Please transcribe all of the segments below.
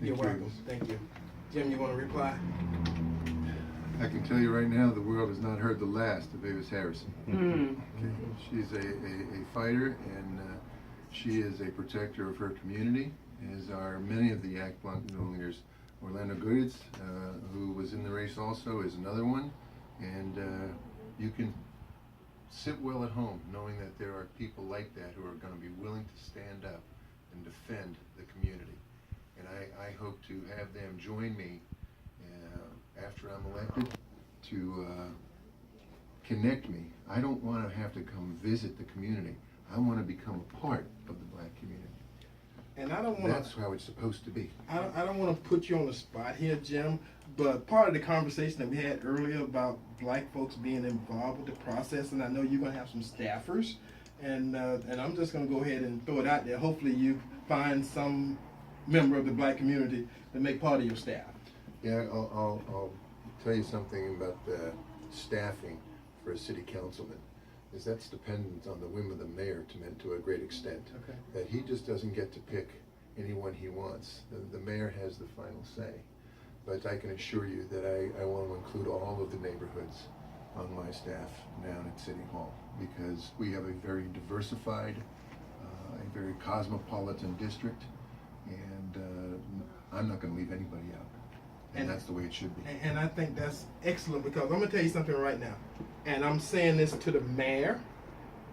You're welcome. Thank you. Jim, you want to reply? I can tell you right now, the world has not heard the last of Avis Harrison. Okay. She's a fighter, and she is a protector of her community, as are many of the Yak Blunt leaders. Orlando Goods, who was in the race also, is another one. And you can sit well at home knowing that there are people like that who are going to be willing to stand up and defend the community. And I hope to have them join me after I'm elected to connect me. I don't want to have to come visit the community. I want to become a part of the black community. And I don't want That's how it's supposed to be. I don't want to put you on the spot here, Jim, but part of the conversation that we had earlier about black folks being involved with the process, and I know you're going to have some staffers, and I'm just going to go ahead and throw it out there. Hopefully you find some member of the black community to make part of your staff. Yeah, I'll tell you something about the staffing for a city councilman. Is that's dependent on the whim of the mayor to a great extent. Okay. That he just doesn't get to pick anyone he wants. The mayor has the final say. But I can assure you that I want to include all of the neighborhoods on my staff down at City Hall, because we have a very diversified, a very cosmopolitan district, and I'm not going to leave anybody out. And that's the way it should be. And I think that's excellent, because I'm going to tell you something right now. And I'm saying this to the mayor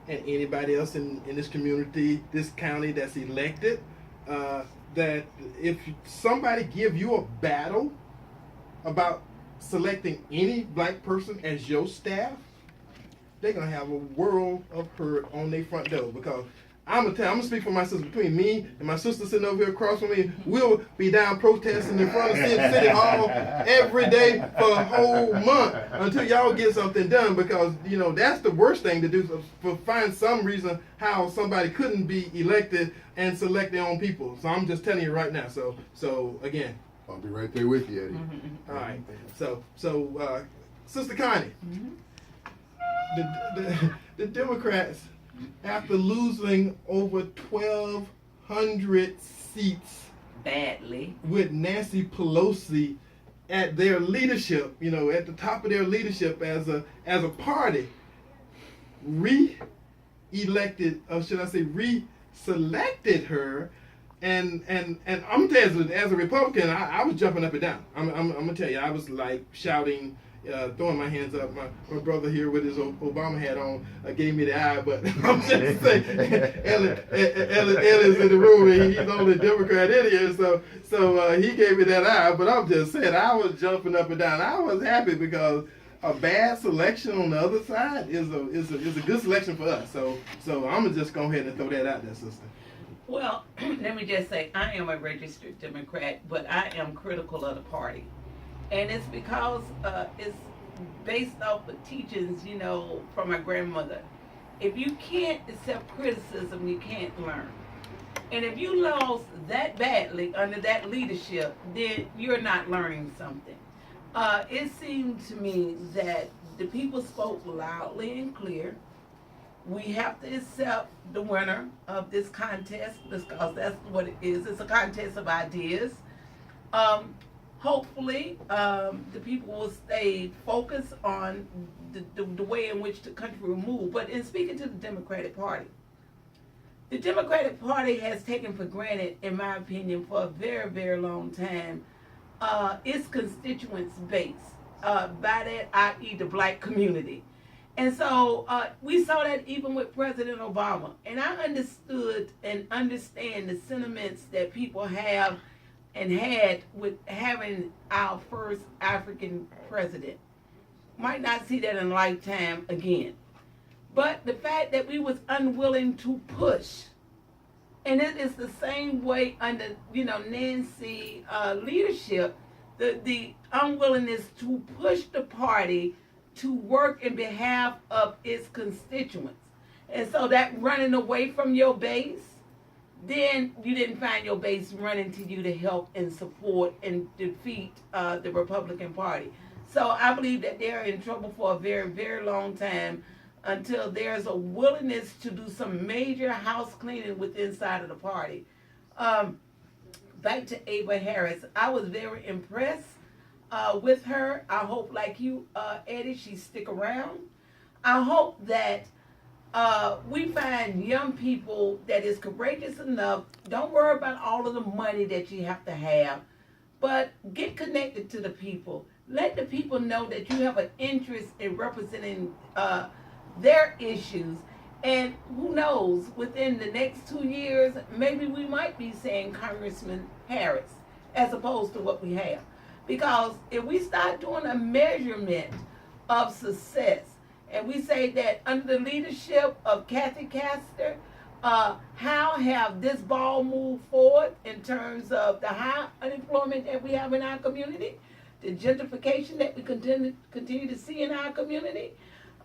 and anybody else in this community, this county that's elected, that if somebody give you a battle about selecting any black person as your staff, they're going to have a world of hurt on their front door. Because I'm gonna speak for my sister. Between me and my sister sitting over here across from me, we'll be down protesting in front of City Hall every day for a whole month until y'all get something done. Because that's the worst thing to do, for find some reason how somebody couldn't be elected and select their own people. So I'm just telling you right now. So again, I'll be right there with you, Eddie. All right. So Sister Connie, the Democrats, after losing over 1,200 seats badly with Nancy Pelosi at their leadership, at the top of their leadership as a party, re-elected, or should I say re-selected her, and I'm telling you, as a Republican, I was jumping up and down. I'm gonna tell you, I was like shouting, throwing my hands up. My brother here with his Obama hat on gave me the eye, but I'm just saying, Ellie's in the room, and he's only a Democrat in here, so he gave me that eye. But I'm just saying, I was jumping up and down. I was happy because a bad selection on the other side is a good selection for us. So I'm just go ahead and throw that out there, sister. Well, let me just say, I am a registered Democrat, but I am critical of the party. And it's because it's based off of teachings, from my grandmother. If you can't accept criticism, you can't learn. And if you lost that badly under that leadership, then you're not learning something. It seemed to me that the people spoke loudly and clear. We have to accept the winner of this contest, because that's what it is. It's a contest of ideas. Hopefully, the people will stay focused on the way in which the country will move. But in speaking to the Democratic Party, the Democratic Party has taken for granted, in my opinion, for a very, very long time, its constituents base. By that, i.e. the black community. And so we saw that even with President Obama. And I understood and understand the sentiments that people have and had with having our first African president. Might not see that in a lifetime again. But the fact that we was unwilling to push, and it is the same way under Nancy leadership, the unwillingness to push the party to work in behalf of its constituents. And so that running away from your base, then you didn't find your base running to you to help and support and defeat the Republican Party. So I believe that they're in trouble for a very, very long time until there's a willingness to do some major house cleaning within inside of the party. back to Ava Harris. I was very impressed with her. I hope, like you, Eddie, she stick around. I hope that we find young people that is courageous enough. Don't worry about all of the money that you have to have, but get connected to the people. Let the people know that you have an interest in representing their issues. And who knows, within the next 2 years, maybe we might be saying Congressman Harris as opposed to what we have. Because if we start doing a measurement of success, and we say that under the leadership of Kathy Castor, how have this ball moved forward in terms of the high unemployment that we have in our community, the gentrification that we continue to see in our community,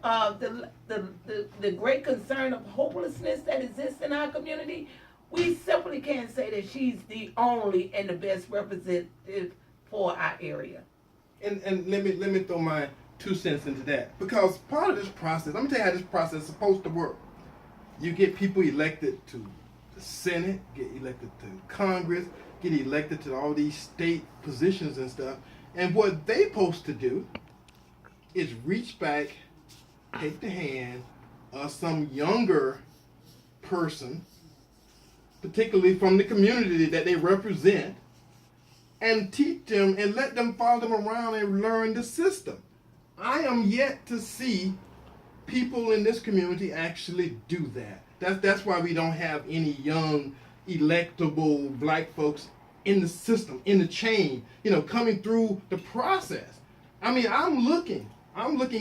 the great concern of hopelessness that exists in our community, we simply can't say that she's the only and the best representative for our area. And let me throw my 2 cents into that, because part of this process, I'm gonna tell you how this process is supposed to work. You get people elected to the Senate, get elected to Congress, get elected to all these state positions and stuff, and what they supposed to do is reach back, take the hand of some younger person, particularly from the community that they represent, and teach them and let them follow them around and learn the system. I am yet to see people in this community actually do that. That's why we don't have any young, electable black folks in the system, in the chain, coming through the process. I mean, I'm looking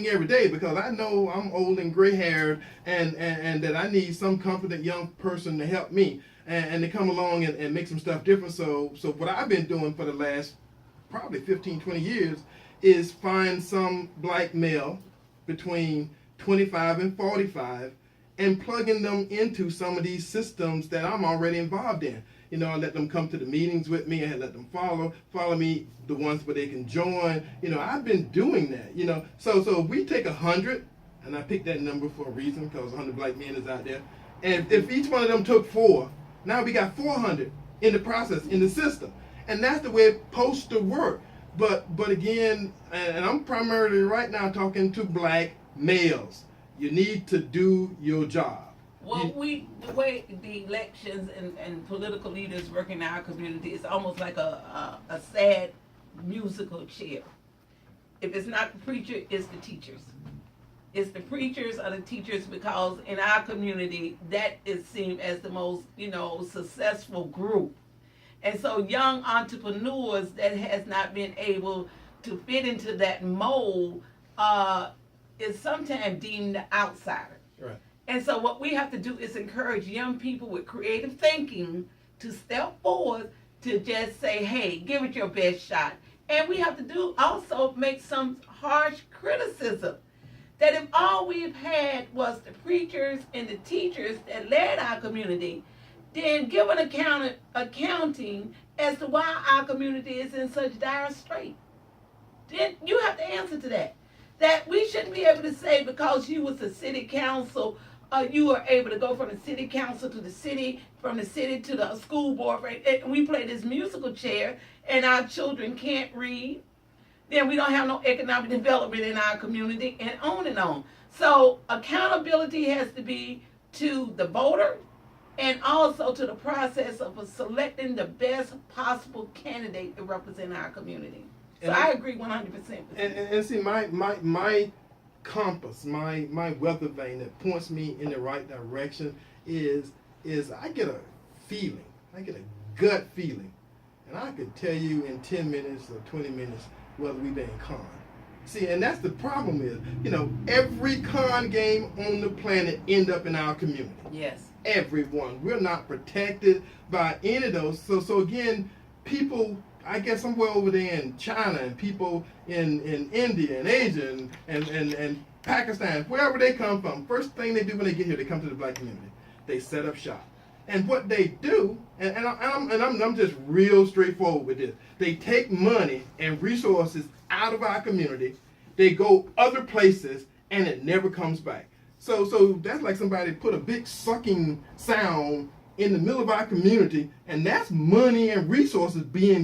every day, because I know I'm old and gray-haired, and that I need some confident young person to help me and to come along and make some stuff different. So what I've been doing for the last probably 15, 20 years is find some black male between 25 and 45 and plugging them into some of these systems that I'm already involved in. I let them come to the meetings with me, and let them follow me, the ones where they can join. I've been doing that, So we take 100, and I picked that number for a reason, because 100 black men is out there. And if each one of them took 4, now we got 400 in the process, in the system. And that's the way it's supposed to work. But again, and I'm primarily right now talking to black males, you need to do your job. Well, the way the elections and political leaders work in our community is almost like a sad musical chair. If it's not the preacher, it's the teachers. It's the preachers or the teachers, because in our community, that is seen as the most, successful group. And so young entrepreneurs that has not been able to fit into that mold is sometimes deemed the outsider. Right. And so what we have to do is encourage young people with creative thinking to step forward to just say, hey, give it your best shot. And we have to also make some harsh criticism. That if all we've had was the preachers and the teachers that led our community, then give an accounting as to why our community is in such dire strait. Then you have to answer to that. That we shouldn't be able to say because you was a city council, you were able to go from the city council to the city, from the city to the school board, right? And we play this musical chair, and our children can't read. Then we don't have no economic development in our community, and on and on. So accountability has to be to the voter, and also to the process of selecting the best possible candidate to represent our community. So I agree 100% with you. And see, my compass, my weather vane that points me in the right direction is I get a feeling, I get a gut feeling, and I could tell you in 10 minutes or 20 minutes whether we've been con. See, and that's the problem is, every con game on the planet end up in our community. Yes. Everyone. We're not protected by any of those. So again, people, I guess somewhere over there in China, and people in India and Asia and Pakistan, wherever they come from, first thing they do when they get here, they come to the black community. They set up shop. And what they do, and I'm just real straightforward with this, they take money and resources out of our community, they go other places, and it never comes back. So that's like somebody put a big sucking sound in the middle of our community, and that's money and resources being